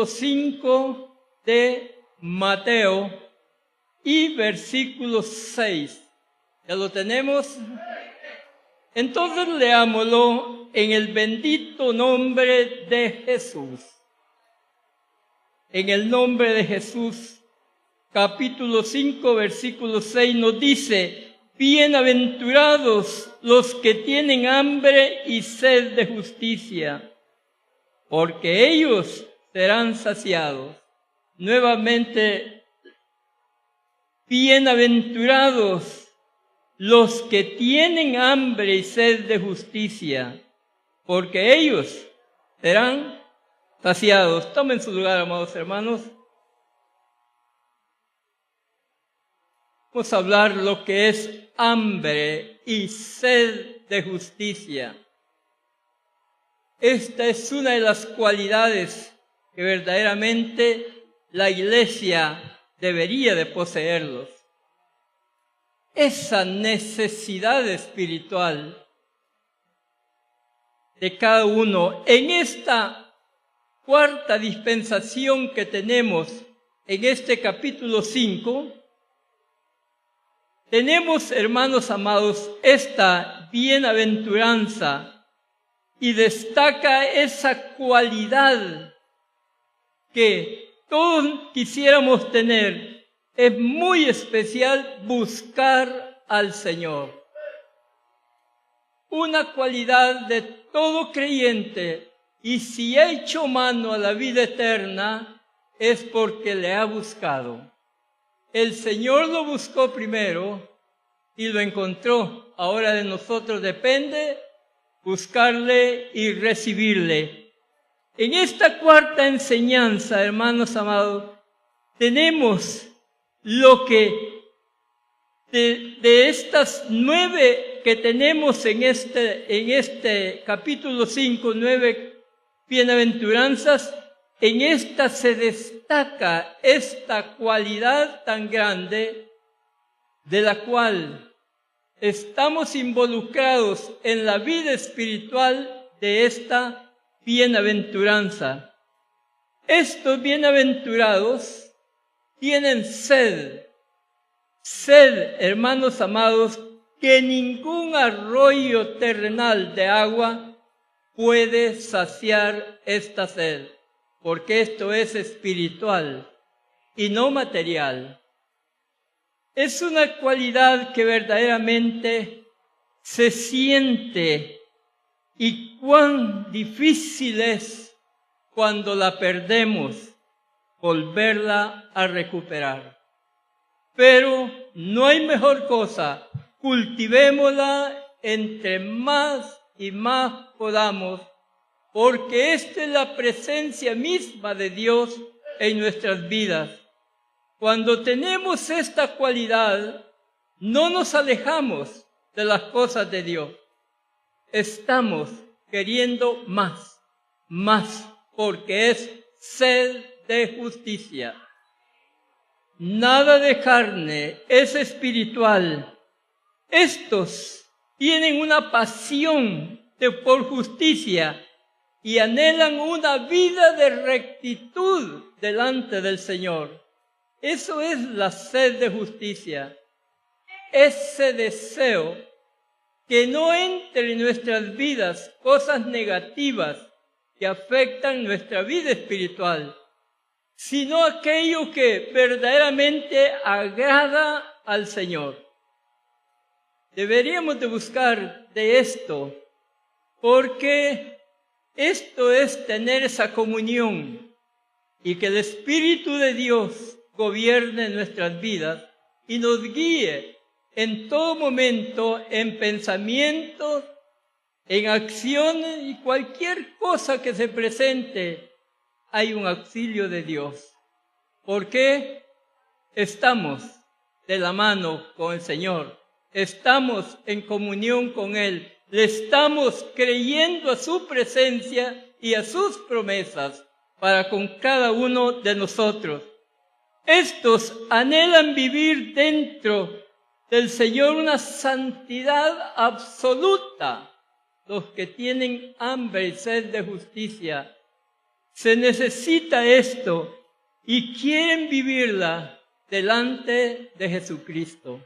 capítulo 5 de Mateo y versículo 6. ¿Ya lo tenemos? Entonces leámoslo en el bendito nombre de Jesús. En el nombre de Jesús, capítulo 5, versículo 6 nos dice: bienaventurados los que tienen hambre y sed de justicia, porque ellos serán saciados. Nuevamente, bienaventurados los que tienen hambre y sed de justicia, porque ellos serán saciados. Tomen su lugar, amados hermanos. Vamos a hablar lo que es hambre y sed de justicia. Esta es una de las cualidades que verdaderamente la iglesia debería de poseerlos. Esa necesidad espiritual de cada uno. En esta cuarta dispensación que tenemos en este capítulo 5, tenemos, hermanos amados, esta bienaventuranza y destaca esa cualidad que todos quisiéramos tener. Es muy especial buscar al Señor. Una cualidad de todo creyente, y si ha hecho mano a la vida eterna, es porque le ha buscado. El Señor lo buscó primero y lo encontró. Ahora de nosotros depende buscarle y recibirle. En esta cuarta enseñanza, hermanos amados, tenemos lo que de estas 9 que tenemos en este capítulo 5, 9 bienaventuranzas, en esta se destaca esta cualidad tan grande de la cual estamos involucrados en la vida espiritual de esta bienaventuranza. Estos bienaventurados tienen sed, hermanos amados, que ningún arroyo terrenal de agua puede saciar esta sed, porque esto es espiritual y no material. Es una cualidad que verdaderamente se siente, y cuán difícil es cuando la perdemos volverla a recuperar. Pero no hay mejor cosa, cultivémosla entre más y más podamos, porque esta es la presencia misma de Dios en nuestras vidas. Cuando tenemos esta cualidad, no nos alejamos de las cosas de Dios. Estamos queriendo más, porque es sed de justicia. Nada de carne, es espiritual. Estos tienen una pasión por justicia y anhelan una vida de rectitud delante del Señor. Eso es la sed de justicia. Ese deseo que no entre en nuestras vidas cosas negativas que afectan nuestra vida espiritual, sino aquello que verdaderamente agrada al Señor. Deberíamos de buscar de esto, porque esto es tener esa comunión y que el Espíritu de Dios gobierne nuestras vidas y nos guíe en todo momento, en pensamientos, en acciones y cualquier cosa que se presente. Hay un auxilio de Dios, porque estamos de la mano con el Señor, estamos en comunión con Él, le estamos creyendo a su presencia y a sus promesas para con cada uno de nosotros. Estos anhelan vivir dentro del Señor una santidad absoluta, los que tienen hambre y sed de justicia. se necesita esto y quieren vivirla delante de Jesucristo,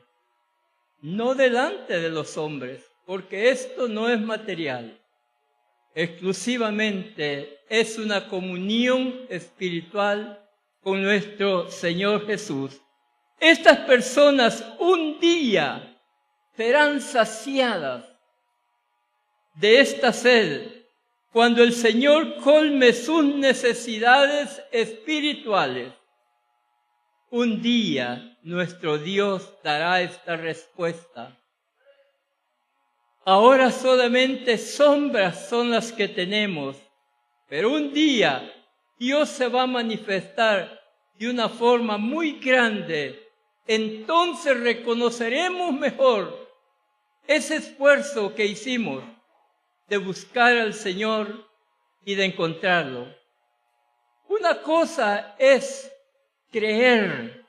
no delante de los hombres, porque esto no es material. Exclusivamente es una comunión espiritual con nuestro Señor Jesús. Estas personas un día serán saciadas de esta sed cuando el Señor colme sus necesidades espirituales. Un día nuestro Dios dará esta respuesta. Ahora solamente sombras son las que tenemos, pero un día Dios se va a manifestar de una forma muy grande. Entonces reconoceremos mejor ese esfuerzo que hicimos de buscar al Señor y de encontrarlo. Una cosa es creerle,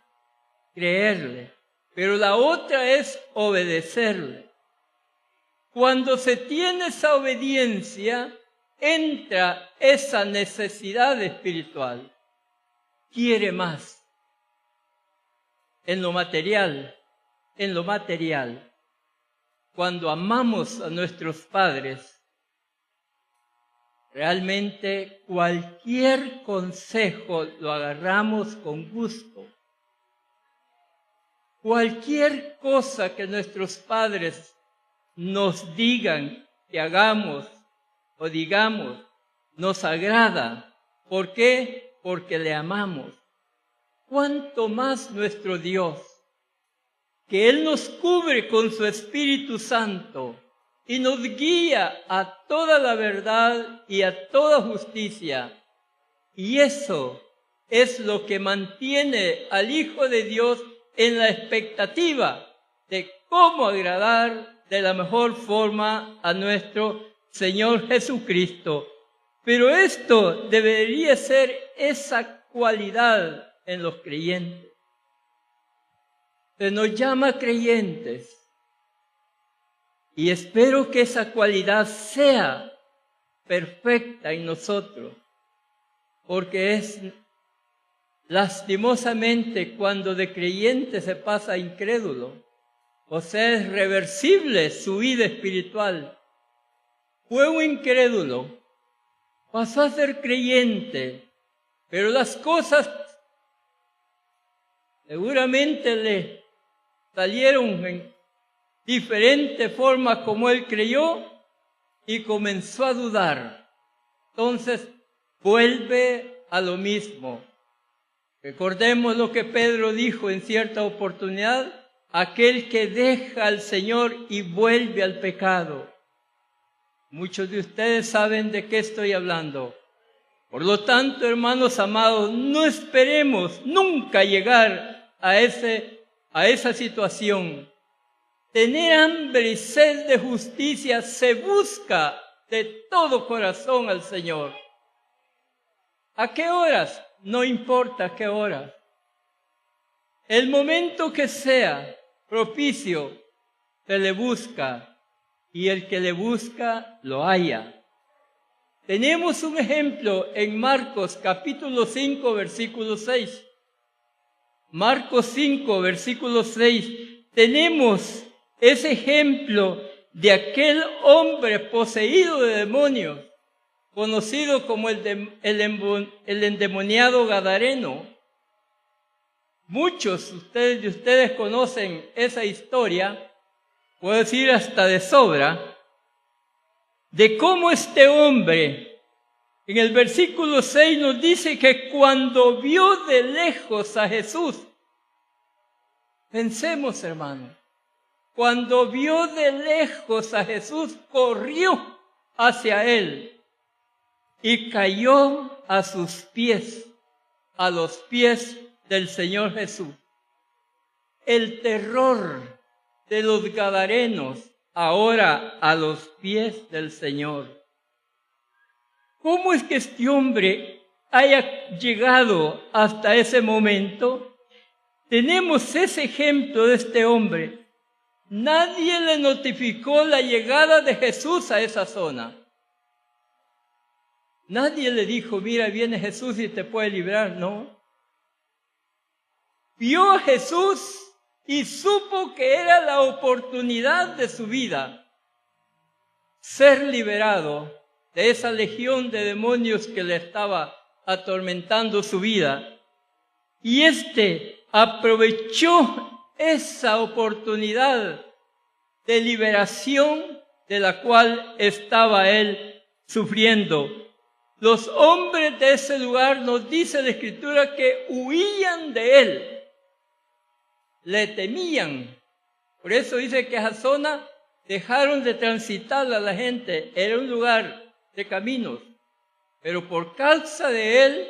pero la otra es obedecerle. Cuando se tiene esa obediencia, entra esa necesidad espiritual. Quiere más. En lo material, cuando amamos a nuestros padres, realmente cualquier consejo lo agarramos con gusto. Cualquier cosa que nuestros padres nos digan que hagamos o digamos, nos agrada. ¿Por qué? Porque le amamos. ¿Cuánto más nuestro Dios, que Él nos cubre con su Espíritu Santo y nos guía a toda la verdad y a toda justicia? Y eso es lo que mantiene al Hijo de Dios en la expectativa de cómo agradar de la mejor forma a nuestro Señor Jesucristo. Pero esto debería ser esa cualidad en los creyentes. Se nos llama creyentes y espero que esa cualidad sea perfecta en nosotros, porque es lastimosamente cuando de creyente se pasa a incrédulo, o sea, es reversible su vida espiritual. Fue un incrédulo, pasó a ser creyente, pero las cosas seguramente le salieron en diferente forma como él creyó y comenzó a dudar. Entonces vuelve a lo mismo. Recordemos lo que Pedro dijo en cierta oportunidad: aquel que deja al Señor y vuelve al pecado. Muchos de ustedes saben de qué estoy hablando. Por lo tanto, hermanos amados, no esperemos nunca llegar a esa situación. Tener hambre y sed de justicia se busca de todo corazón al Señor. ¿A qué horas? No importa a qué horas. El momento que sea propicio, se le busca, y el que le busca, lo halla. Tenemos un ejemplo en Marcos capítulo 5, versículo 6. Marcos 5, versículo 6. Tenemos ese ejemplo de aquel hombre poseído de demonios, conocido como el endemoniado gadareno. Muchos de ustedes conocen esa historia, puedo decir hasta de sobra, de cómo este hombre, en el versículo 6 nos dice que cuando vio de lejos a Jesús, pensemos, hermano, cuando vio de lejos a Jesús, corrió hacia él y cayó a sus pies, a los pies del Señor Jesús. El terror de los gadarenos ahora a los pies del Señor. ¿Cómo es que este hombre haya llegado hasta ese momento? Tenemos ese ejemplo de este hombre. Nadie le notificó la llegada de Jesús a esa zona. Nadie le dijo, mira, viene Jesús y te puede librar, no. Vio a Jesús y supo que era la oportunidad de su vida, ser liberado de esa legión de demonios que le estaba atormentando su vida. Y aprovechó esa oportunidad de liberación de la cual estaba él sufriendo. Los hombres de ese lugar, nos dice la Escritura, que huían de él, le temían. Por eso dice que a esa zona dejaron de transitar a la gente, era un lugar de caminos, pero por causa de él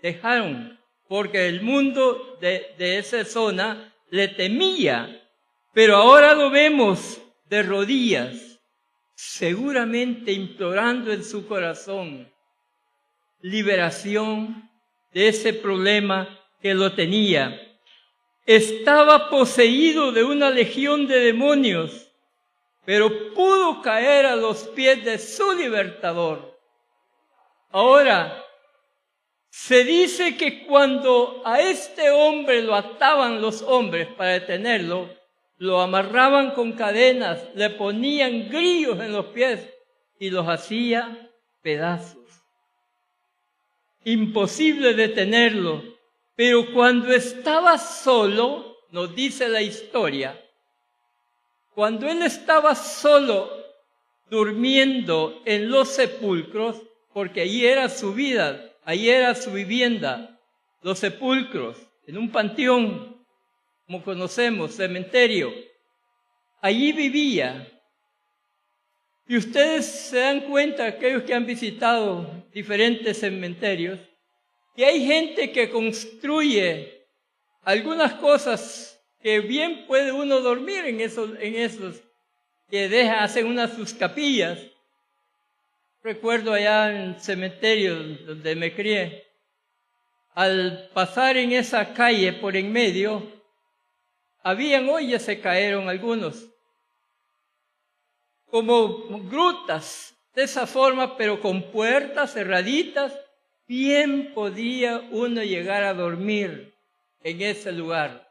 dejaron, porque el mundo de esa zona le temía. Pero ahora lo vemos de rodillas, seguramente implorando en su corazón liberación de ese problema que lo tenía. Estaba poseído de una legión de demonios, pero pudo caer a los pies de su libertador. Ahora, se dice que cuando a este hombre lo ataban los hombres para detenerlo, lo amarraban con cadenas, le ponían grillos en los pies y los hacía pedazos. Imposible detenerlo, pero cuando estaba solo, nos dice la historia, cuando él estaba solo durmiendo en los sepulcros, porque allí era su vida, allí era su vivienda, los sepulcros, en un panteón, como conocemos, cementerio. Allí vivía. Y ustedes se dan cuenta, aquellos que han visitado diferentes cementerios, que hay gente que construye algunas cosas que bien puede uno dormir en esos que hacen sus capillas. Recuerdo allá en el cementerio donde me crié, al pasar en esa calle por en medio, hoy ya se cayeron algunos, como grutas, de esa forma, pero con puertas cerraditas, bien podía uno llegar a dormir en ese lugar.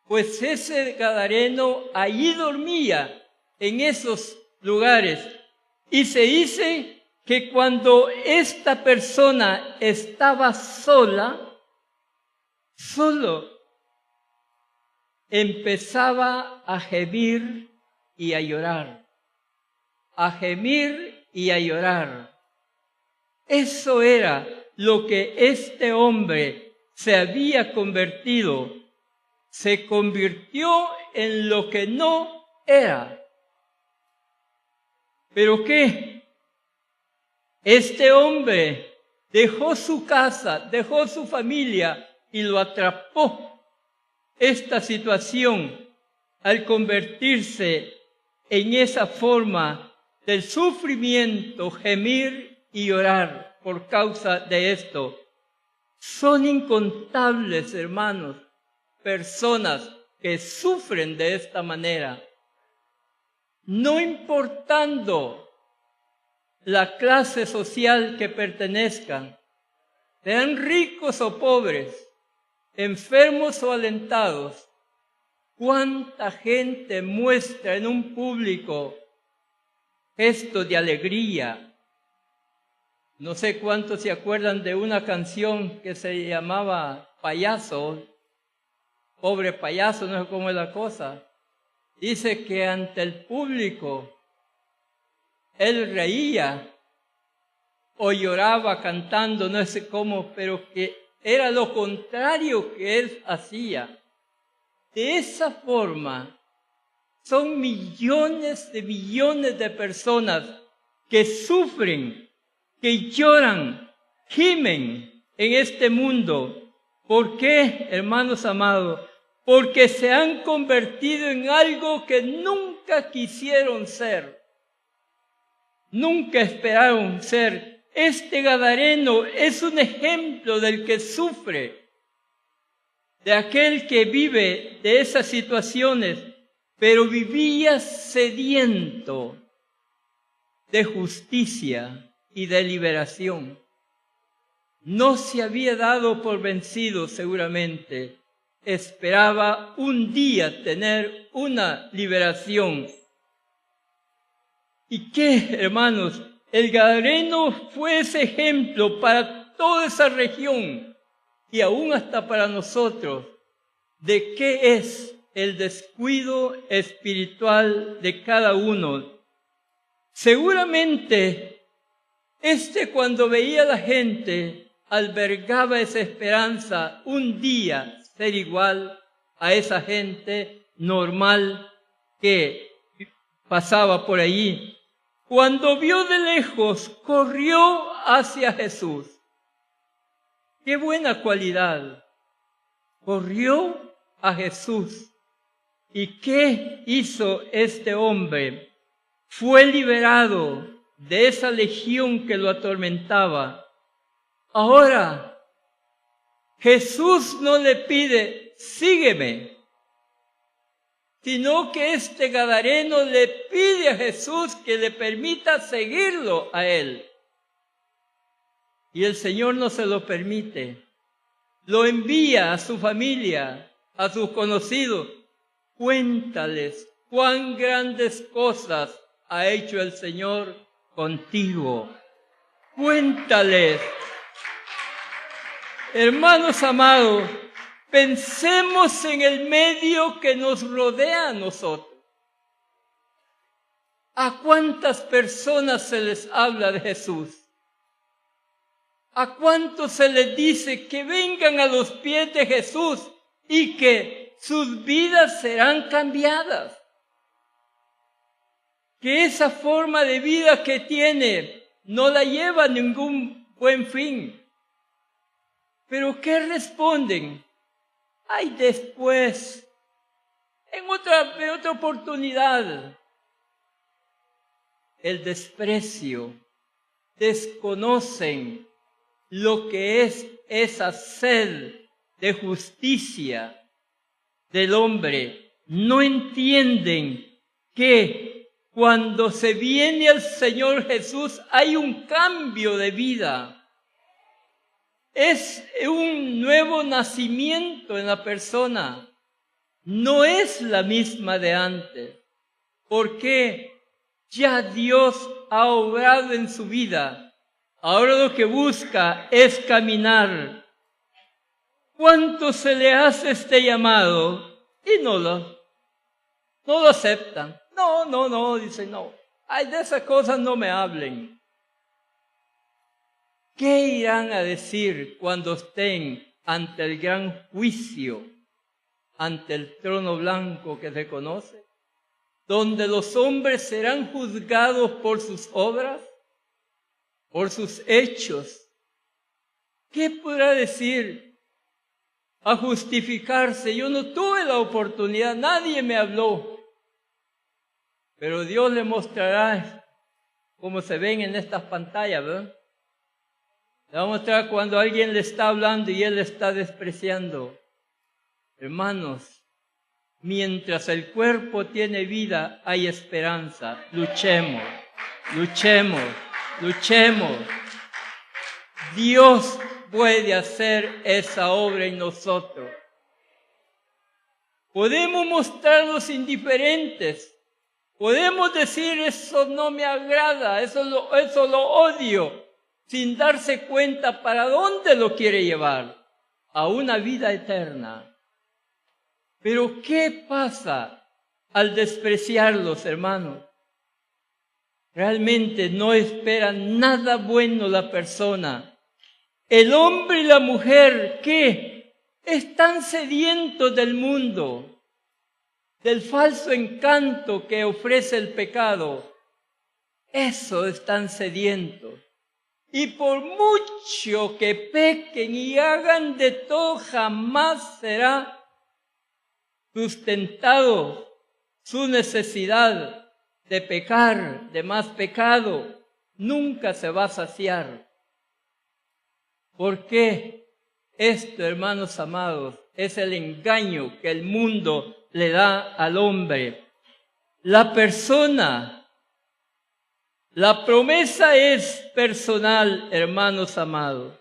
Pues ese gadareno allí dormía, en esos lugares. Y se dice que cuando esta persona estaba solo, empezaba a gemir y a llorar. A gemir y a llorar. Eso era lo que este hombre se había convertido. Se convirtió en lo que no era. ¿Pero qué? Este hombre dejó su casa, dejó su familia y lo atrapó esta situación al convertirse en esa forma del sufrimiento, gemir y llorar por causa de esto. Son incontables, hermanos, personas que sufren de esta manera, no importando la clase social que pertenezcan, sean ricos o pobres, enfermos o alentados. ¿Cuánta gente muestra en un público gestos de alegría? No sé cuántos se acuerdan de una canción que se llamaba Payaso, pobre payaso, no sé cómo es la cosa. Dice que ante el público él reía o lloraba cantando, no sé cómo, pero que era lo contrario que él hacía. De esa forma, son millones de personas que sufren, que lloran, gimen en este mundo. ¿Por qué, hermanos amados? Porque se han convertido en algo que nunca quisieron ser. Nunca esperaron ser. Este gadareno es un ejemplo del que sufre, de aquel que vive de esas situaciones, pero vivía sediento de justicia y de liberación. No se había dado por vencido seguramente. Esperaba un día tener una liberación. ¿Y qué, hermanos? El Gadareno fue ese ejemplo para toda esa región y aún hasta para nosotros de qué es el descuido espiritual de cada uno. Seguramente, cuando veía a la gente, albergaba esa esperanza un día ser igual a esa gente normal que pasaba por allí. Cuando vio de lejos, corrió hacia Jesús. ¡Qué buena cualidad! Corrió a Jesús. ¿Y qué hizo este hombre? Fue liberado de esa legión que lo atormentaba. Ahora, Jesús no le pide, sígueme, sino que este gadareno le pide a Jesús que le permita seguirlo a él. Y el Señor no se lo permite. Lo envía a su familia, a sus conocidos. Cuéntales cuán grandes cosas ha hecho el Señor contigo. Cuéntales. Hermanos amados, pensemos en el medio que nos rodea a nosotros. ¿A cuántas personas se les habla de Jesús? ¿A cuántos se les dice que vengan a los pies de Jesús y que sus vidas serán cambiadas? Que esa forma de vida que tiene no la lleva a ningún buen fin. ¿Pero qué responden? Ay, después, en otra oportunidad. El desprecio, desconocen lo que es esa sed de justicia del hombre. No entienden que cuando se viene al Señor Jesús hay un cambio de vida. Es un nuevo nacimiento en la persona. No es la misma de antes. Porque ya Dios ha obrado en su vida. Ahora lo que busca es caminar. ¿Cuánto se le hace este llamado? Y no lo aceptan. No, dicen no. Ay, de esas cosas no me hablen. ¿Qué irán a decir cuando estén ante el gran juicio, ante el trono blanco que se conoce, donde los hombres serán juzgados por sus obras, por sus hechos? ¿Qué podrá decir? A justificarse. Yo no tuve la oportunidad, nadie me habló. Pero Dios le mostrará, como se ven en estas pantallas, ¿verdad? Le va a mostrar cuando alguien le está hablando y él le está despreciando. Hermanos, mientras el cuerpo tiene vida, hay esperanza. Luchemos, luchemos, luchemos. Dios puede hacer esa obra en nosotros. Podemos mostrarnos indiferentes. Podemos decir, eso no me agrada, eso lo odio, sin darse cuenta para dónde lo quiere llevar, a una vida eterna. Pero ¿qué pasa al despreciarlos, hermanos? Realmente no espera nada bueno la persona. El hombre y la mujer que están sedientos del mundo, del falso encanto que ofrece el pecado, eso están sedientos. Y por mucho que pequen y hagan de todo, jamás será sustentado su necesidad de pecar, de más pecado. Nunca se va a saciar. ¿Por qué? Esto, hermanos amados, es el engaño que el mundo le da al hombre. La persona, la promesa es personal, hermanos amados.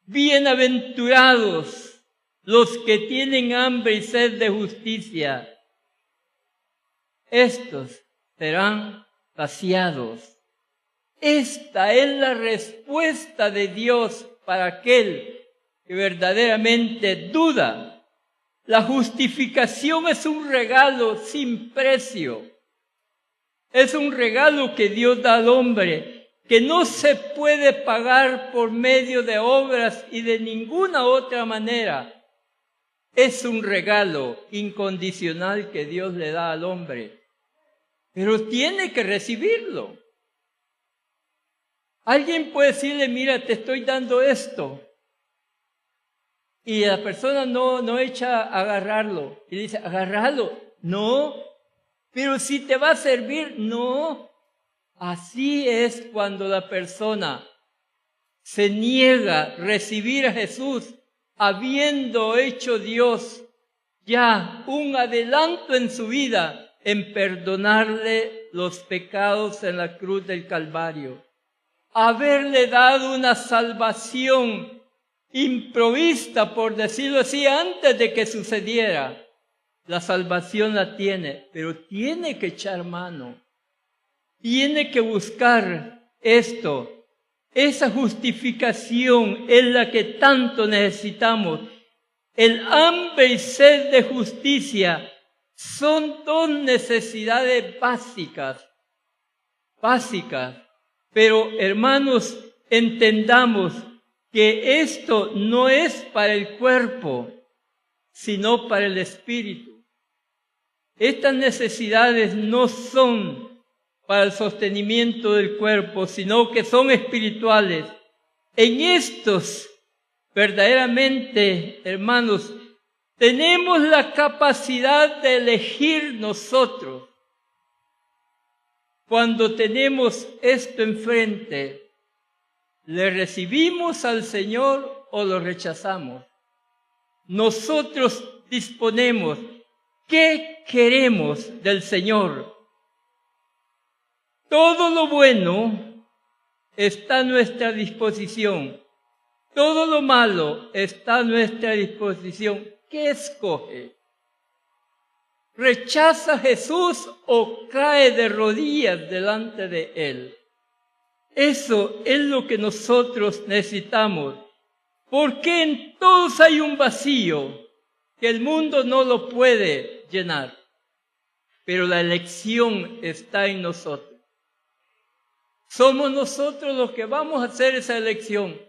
Bienaventurados los que tienen hambre y sed de justicia. Estos serán saciados. Esta es la respuesta de Dios para aquel que verdaderamente duda. La justificación es un regalo sin precio. Es un regalo que Dios da al hombre, que no se puede pagar por medio de obras y de ninguna otra manera. Es un regalo incondicional que Dios le da al hombre, pero tiene que recibirlo. Alguien puede decirle, mira, te estoy dando esto. Y la persona no echa a agarrarlo. Y dice, agarrarlo. No, pero si te va a servir, no. Así es cuando la persona se niega a recibir a Jesús, habiendo hecho Dios ya un adelanto en su vida en perdonarle los pecados en la cruz del Calvario. Haberle dado una salvación improvista, por decirlo así, antes de que sucediera. La salvación la tiene, pero tiene que echar mano. Tiene que buscar esto. Esa justificación es la que tanto necesitamos. El hambre y sed de justicia son dos necesidades básicas. Pero, hermanos, entendamos que esto no es para el cuerpo, sino para el espíritu. Estas necesidades no son para el sostenimiento del cuerpo, sino que son espirituales. En estos, verdaderamente, hermanos, tenemos la capacidad de elegir nosotros. Cuando tenemos esto enfrente, ¿le recibimos al Señor o lo rechazamos? Nosotros disponemos. ¿Qué queremos del Señor? Todo lo bueno está a nuestra disposición. Todo lo malo está a nuestra disposición. ¿Qué escoge? ¿Rechaza a Jesús o cae de rodillas delante de Él? Eso es lo que nosotros necesitamos. Porque en todos hay un vacío que el mundo no lo puede llenar. Pero la elección está en nosotros. Somos nosotros los que vamos a hacer esa elección.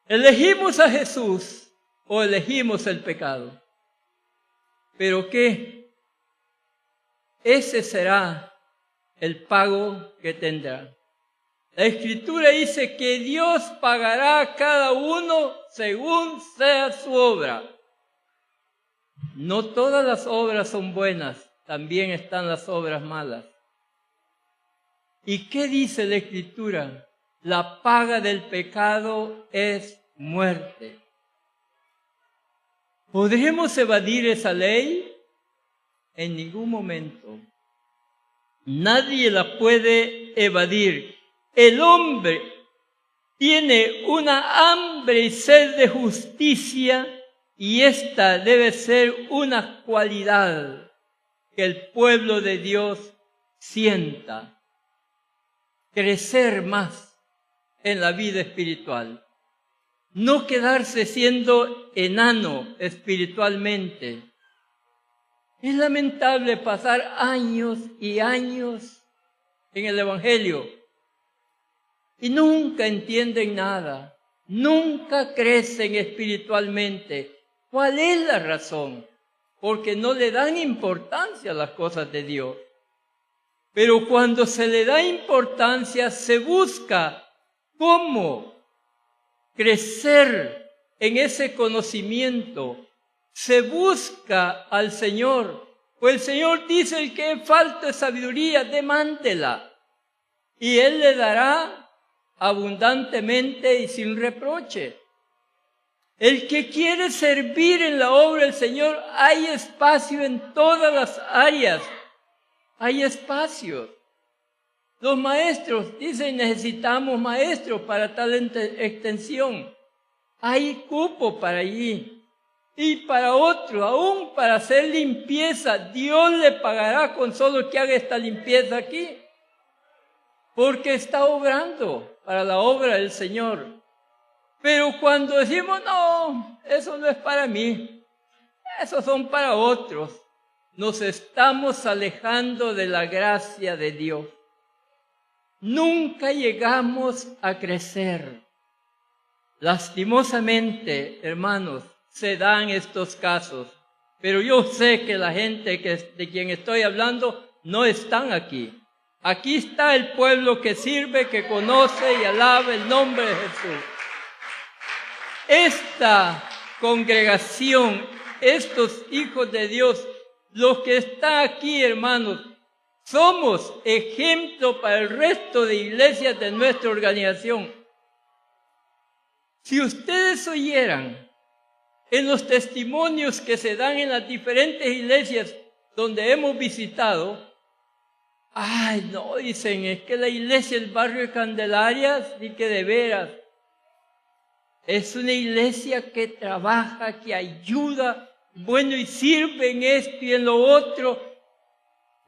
¿Elegimos a Jesús o elegimos el pecado? ¿Pero qué? Ese será el pago que tendrá. La Escritura dice que Dios pagará a cada uno según sea su obra. No todas las obras son buenas, también están las obras malas. ¿Y qué dice la Escritura? La paga del pecado es muerte. ¿Podremos evadir esa ley? En ningún momento. Nadie la puede evadir. El hombre tiene una hambre y sed de justicia y esta debe ser una cualidad que el pueblo de Dios sienta. Crecer más en la vida espiritual. No quedarse siendo enano espiritualmente. Es lamentable pasar años y años en el Evangelio y nunca entienden nada, nunca crecen espiritualmente. ¿Cuál es la razón? Porque no le dan importancia a las cosas de Dios. Pero cuando se le da importancia, se busca cómo crecer en ese conocimiento. Se busca al Señor. Pues el Señor dice, el que falta sabiduría, demándela. Y Él le dará abundantemente y sin reproche. El que quiere servir en la obra del Señor, hay espacio en todas las áreas. Hay espacios. Los maestros dicen, necesitamos maestros para tal extensión. Hay cupo para allí. Y para otro, aún para hacer limpieza, Dios le pagará con solo que haga esta limpieza aquí. Porque está obrando para la obra del Señor. Pero cuando decimos, no, eso no es para mí, esos son para otros, nos estamos alejando de la gracia de Dios. Nunca llegamos a crecer. Lastimosamente, hermanos, se dan estos casos, pero yo sé que la gente de quien estoy hablando no están aquí. Aquí está el pueblo que sirve, que conoce y alaba el nombre de Jesús. Esta congregación, estos hijos de Dios, los que están aquí, hermanos, somos ejemplo para el resto de iglesias de nuestra organización. Si ustedes oyeran en los testimonios que se dan en las diferentes iglesias donde hemos visitado, ay, no, dicen, es que la iglesia del barrio de Candelaria, sí que de veras, es una iglesia que trabaja, que ayuda, bueno, y sirve en esto y en lo otro.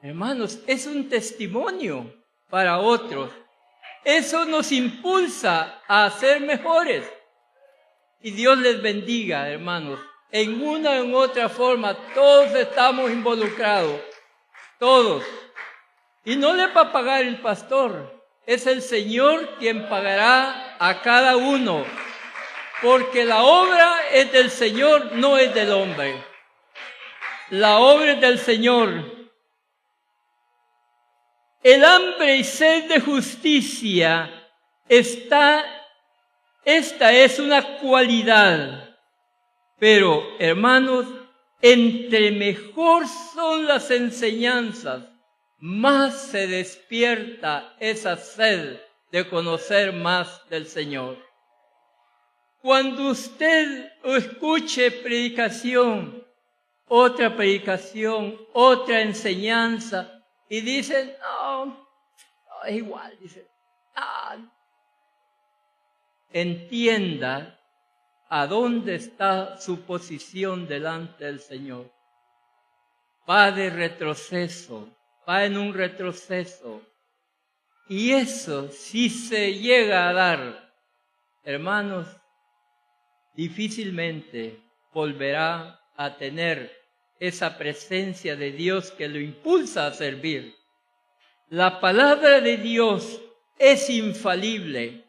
Hermanos, es un testimonio para otros. Eso nos impulsa a ser mejores. Y Dios les bendiga, hermanos. En una o en otra forma, todos estamos involucrados. Todos. Y no le va a pagar el pastor. Es el Señor quien pagará a cada uno. Porque la obra es del Señor, no es del hombre. La obra es del Señor. El hambre y sed de justicia esta es una cualidad. Pero, hermanos, entre mejor son las enseñanzas, más se despierta esa sed de conocer más del Señor. Cuando usted escuche predicación, otra enseñanza, y dicen, no, es igual, dicen, entienda a dónde está su posición delante del Señor. Va de retroceso, va en un retroceso. Y eso, si se llega a dar, hermanos, difícilmente volverá a tener esa presencia de Dios que lo impulsa a servir. La palabra de Dios es infalible.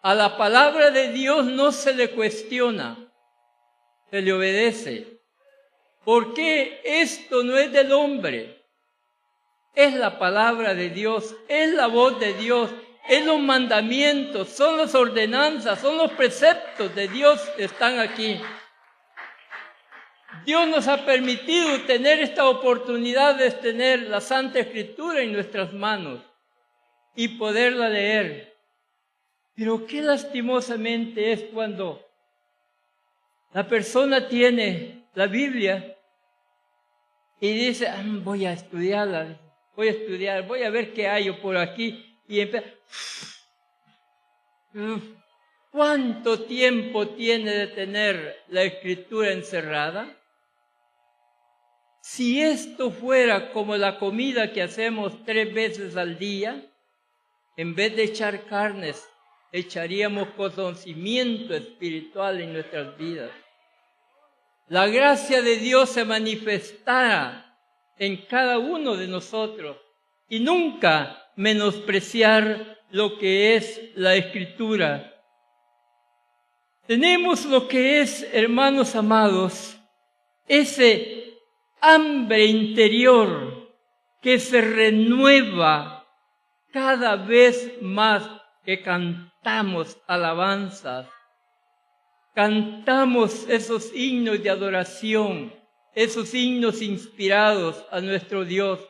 A la palabra de Dios no se le cuestiona, se le obedece. Porque esto no es del hombre, es la palabra de Dios, es la voz de Dios, es los mandamientos, son las ordenanzas, son los preceptos de Dios que están aquí. Dios nos ha permitido tener esta oportunidad de tener la Santa Escritura en nuestras manos y poderla leer. Pero qué lastimosamente es cuando la persona tiene la Biblia y dice, voy a estudiarla, voy a ver qué hay por aquí. Y empieza, ¿cuánto tiempo tiene de tener la Escritura encerrada? Si esto fuera como la comida que hacemos 3 veces al día, en vez de echar carnes, echaríamos conocimiento espiritual en nuestras vidas. La gracia de Dios se manifestará en cada uno de nosotros y nunca menospreciar lo que es la Escritura. Tenemos lo que es, hermanos amados, ese hambre interior que se renueva cada vez más que cantamos alabanzas, cantamos esos himnos de adoración, esos himnos inspirados a nuestro Dios.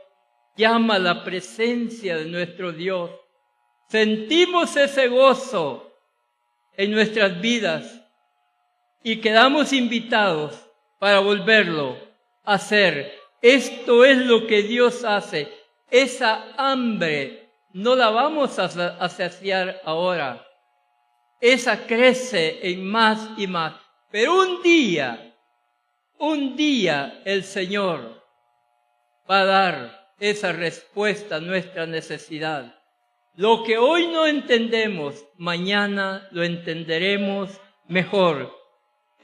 Llama la presencia de nuestro Dios. Sentimos ese gozo en nuestras vidas y quedamos invitados para volverlo a hacer. Esto es lo que Dios hace. Esa hambre no la vamos a saciar ahora. Esa crece en más y más. Pero un día el Señor va a dar esa respuesta a nuestra necesidad. Lo que hoy no entendemos, mañana lo entenderemos mejor.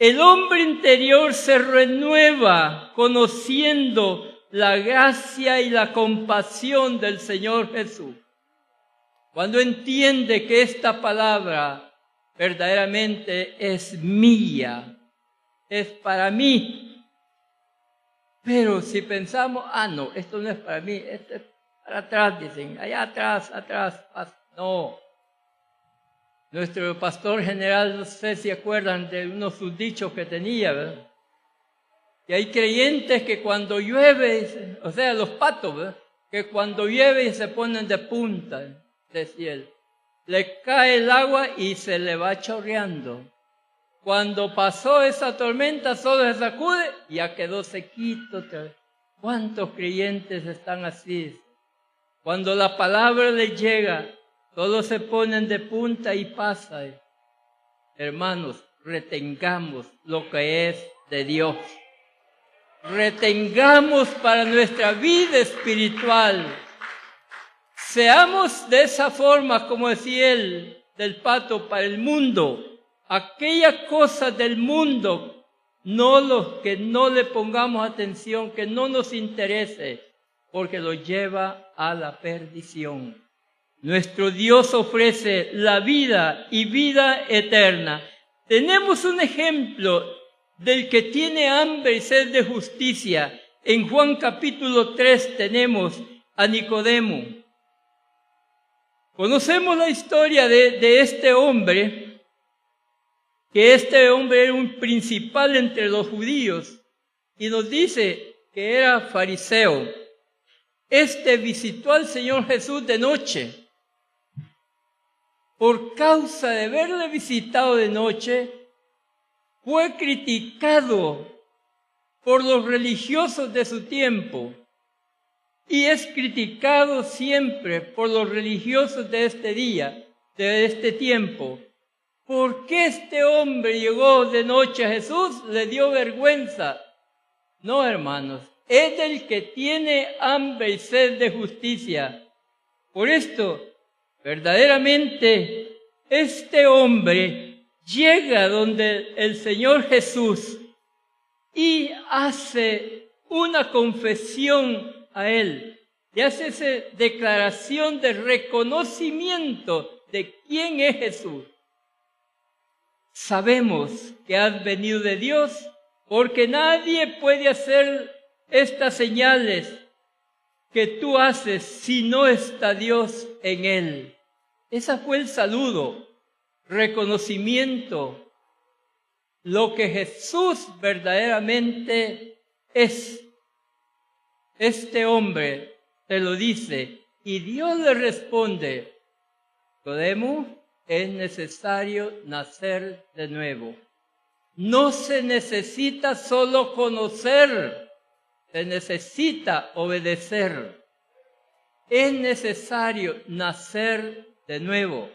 El hombre interior se renueva conociendo la gracia y la compasión del Señor Jesús. Cuando entiende que esta palabra verdaderamente es mía, es para mí. Pero si pensamos, no, esto no es para mí, esto es para atrás, dicen, allá atrás, no. Nuestro pastor general, no sé si acuerdan de unos sus dichos que tenía, ¿verdad? Y hay creyentes que cuando llueve, o sea, los patos, ¿verdad? Que cuando llueve se ponen de punta, decía él. Le cae el agua y se le va chorreando. Cuando pasó esa tormenta, solo se sacude y ya quedó sequito. ¿Cuántos creyentes están así? Cuando la palabra les llega, todos se ponen de punta y pasa. Hermanos, retengamos lo que es de Dios. Retengamos para nuestra vida espiritual. Seamos de esa forma, como decía él, del pato para el mundo. Aquellas cosas del mundo, que no le pongamos atención, que no nos interese, porque lo lleva a la perdición. Nuestro Dios ofrece la vida y vida eterna. Tenemos un ejemplo del que tiene hambre y sed de justicia. En Juan capítulo 3 tenemos a Nicodemo. Conocemos la historia de este hombre, que este hombre era un principal entre los judíos, y nos dice que era fariseo. Este visitó al Señor Jesús de noche. Por causa de haberle visitado de noche, fue criticado por los religiosos de su tiempo. Y es criticado siempre por los religiosos de este día, de este tiempo. ¿Por qué este hombre llegó de noche a Jesús? Le dio vergüenza. No, hermanos, es el que tiene hambre y sed de justicia. Por esto, verdaderamente, este hombre llega donde el Señor Jesús y hace una confesión a él, y hace esa declaración de reconocimiento de quién es Jesús. Sabemos que has venido de Dios, porque nadie puede hacer estas señales que tú haces si no está Dios en él. Ese fue el saludo, reconocimiento, lo que Jesús verdaderamente es. Este hombre te lo dice y Dios le responde, Nicodemo, es necesario nacer de nuevo. No se necesita solo conocer, se necesita obedecer. Es necesario nacer de nuevo.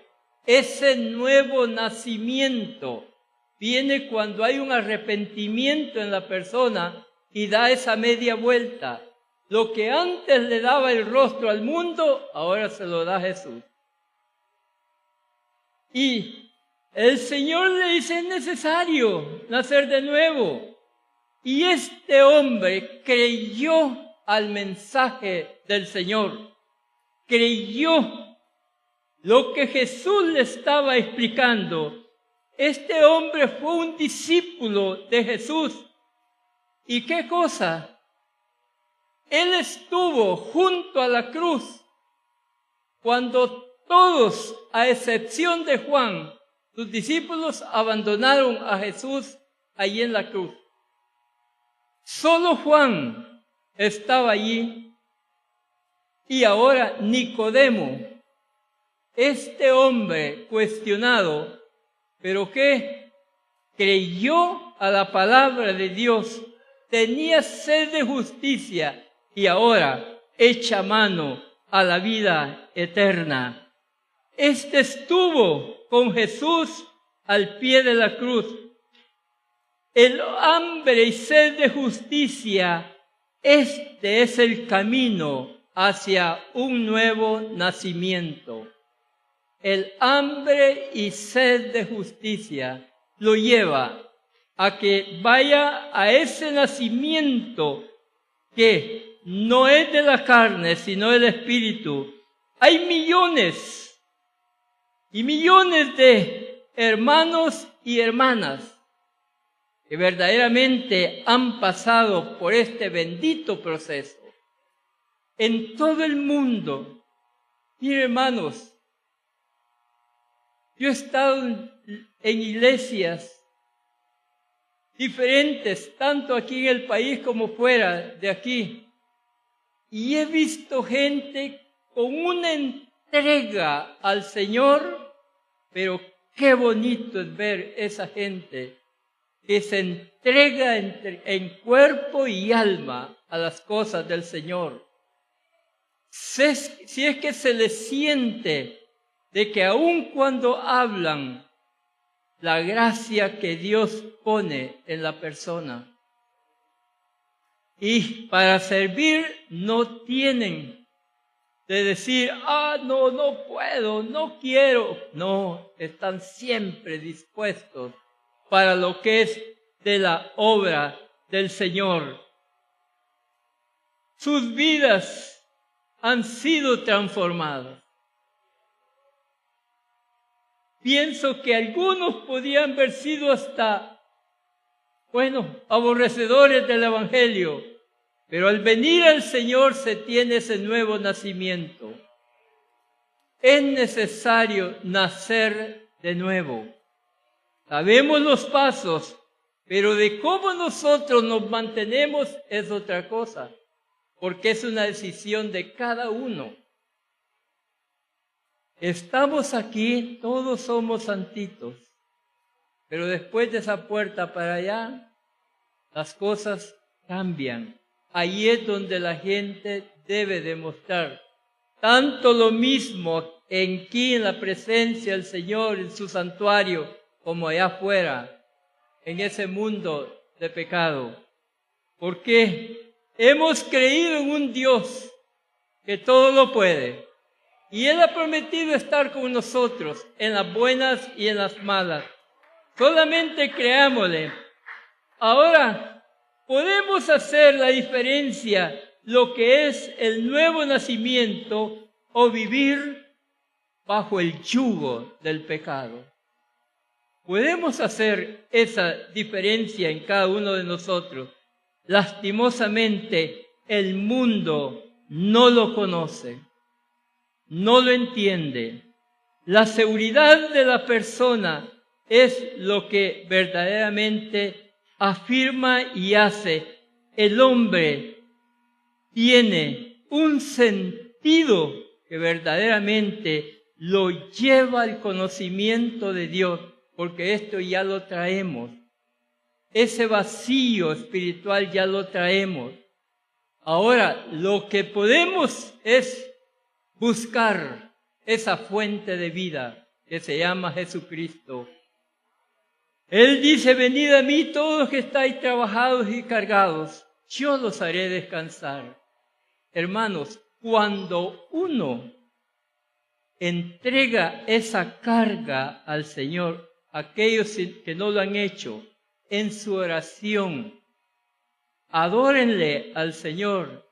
Ese nuevo nacimiento viene cuando hay un arrepentimiento en la persona y da esa media vuelta. Lo que antes le daba el rostro al mundo, ahora se lo da Jesús. Y el Señor le dice, es necesario nacer de nuevo. Y este hombre creyó al mensaje del Señor. Creyó lo que Jesús le estaba explicando. Este hombre fue un discípulo de Jesús. ¿Y qué cosa? Él estuvo junto a la cruz cuando todos, a excepción de Juan, sus discípulos abandonaron a Jesús allí en la cruz. Solo Juan estaba allí. Y ahora Nicodemo, este hombre cuestionado, pero que creyó a la palabra de Dios, tenía sed de justicia y ahora echa mano a la vida eterna. Este estuvo con Jesús al pie de la cruz. El hambre y sed de justicia, este es el camino hacia un nuevo nacimiento. El hambre y sed de justicia lo lleva a que vaya a ese nacimiento que no es de la carne, sino del Espíritu. Hay millones y millones de hermanos y hermanas que verdaderamente han pasado por este bendito proceso. En todo el mundo, miren hermanos, yo he estado en iglesias diferentes, tanto aquí en el país como fuera de aquí, y he visto gente con una entrega al Señor, pero qué bonito es ver esa gente que se entrega en cuerpo y alma a las cosas del Señor. Si es que se les siente de que aun cuando hablan, la gracia que Dios pone en la persona. Y para servir no tienen de decir, no puedo, no quiero. No, están siempre dispuestos para lo que es de la obra del Señor. Sus vidas han sido transformadas. Pienso que algunos podían haber sido hasta, aborrecedores del Evangelio, pero al venir al Señor se tiene ese nuevo nacimiento. Es necesario nacer de nuevo. Sabemos los pasos, pero de cómo nosotros nos mantenemos es otra cosa, porque es una decisión de cada uno. Estamos aquí, todos somos santitos, pero después de esa puerta para allá, las cosas cambian. Ahí es donde la gente debe demostrar tanto lo mismo aquí en la presencia del Señor, en su santuario, como allá afuera, en ese mundo de pecado. Porque hemos creído en un Dios que todo lo puede. Y Él ha prometido estar con nosotros en las buenas y en las malas. Solamente creámosle. Ahora, podemos hacer la diferencia, lo que es el nuevo nacimiento o vivir bajo el yugo del pecado. Podemos hacer esa diferencia en cada uno de nosotros. Lastimosamente, el mundo no lo conoce. No lo entiende. La seguridad de la persona es lo que verdaderamente afirma y hace. El hombre tiene un sentido que verdaderamente lo lleva al conocimiento de Dios, porque esto ya lo traemos. Ese vacío espiritual ya lo traemos. Ahora, lo que podemos es buscar esa fuente de vida que se llama Jesucristo. Él dice, venid a mí todos los que estáis trabajados y cargados, yo los haré descansar. Hermanos, cuando uno entrega esa carga al Señor, aquellos que no lo han hecho, en su oración, adórenle al Señor,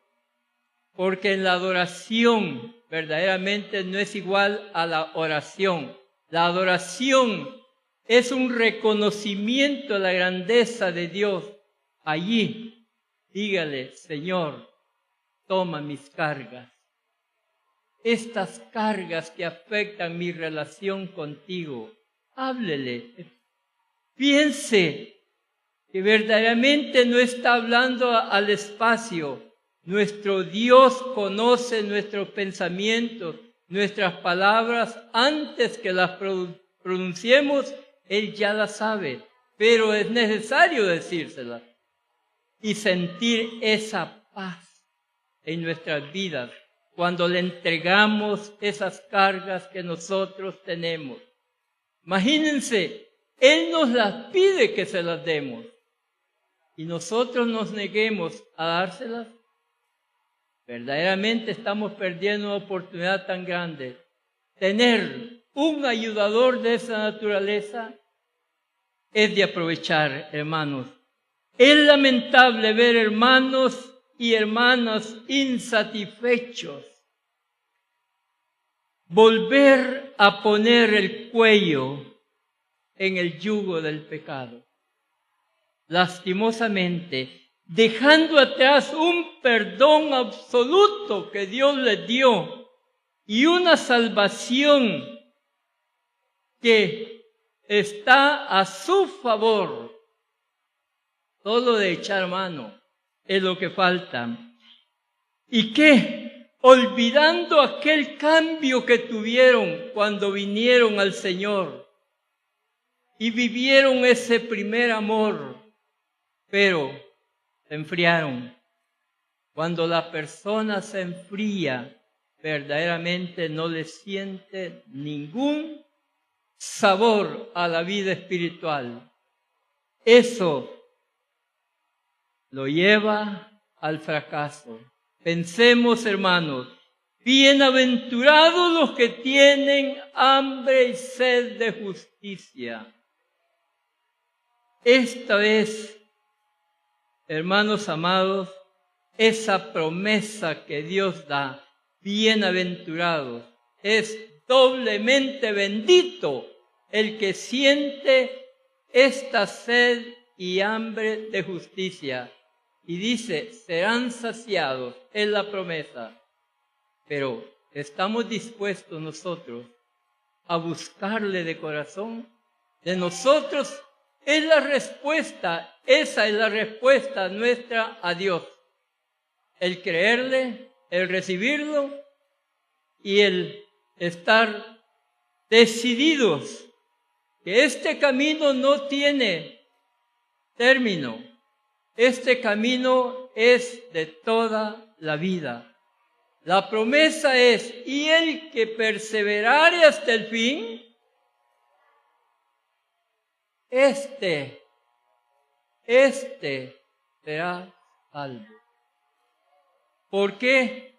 porque en la adoración verdaderamente no es igual a la oración. La adoración es un reconocimiento de la grandeza de Dios. Allí, dígale, Señor, toma mis cargas. Estas cargas que afectan mi relación contigo, háblele. Piense que verdaderamente no está hablando al espacio. Nuestro Dios conoce nuestros pensamientos, nuestras palabras, antes que las pronunciemos, Él ya las sabe, pero es necesario decírselas y sentir esa paz en nuestras vidas, cuando le entregamos esas cargas que nosotros tenemos. Imagínense, Él nos las pide que se las demos y nosotros nos neguemos a dárselas. Verdaderamente estamos perdiendo una oportunidad tan grande. Tener un ayudador de esa naturaleza es de aprovechar, hermanos. Es lamentable ver hermanos y hermanas insatisfechos volver a poner el cuello en el yugo del pecado. Lastimosamente, dejando atrás un perdón absoluto que Dios les dio y una salvación que está a su favor. Solo de echar mano es lo que falta. ¿Y qué? Olvidando aquel cambio que tuvieron cuando vinieron al Señor y vivieron ese primer amor, pero se enfriaron. Cuando la persona se enfría, verdaderamente no le siente ningún sabor a la vida espiritual. Eso lo lleva al fracaso. Pensemos, hermanos, bienaventurados los que tienen hambre y sed de justicia. Esta es, hermanos amados, esa promesa que Dios da, bienaventurados, es doblemente bendito el que siente esta sed y hambre de justicia. Y dice, serán saciados, es la promesa. Pero, ¿estamos dispuestos nosotros a buscarle de corazón? De nosotros es la respuesta, esa es la respuesta nuestra a Dios. El creerle, el recibirlo y el estar decididos que este camino no tiene término. Este camino es de toda la vida. La promesa es, y el que perseverare hasta el fin, este será salvo. ¿Por qué?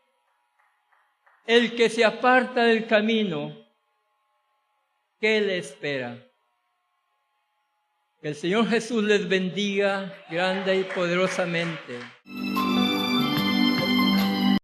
El que se aparta del camino, ¿qué le espera? Que el Señor Jesús les bendiga grande y poderosamente.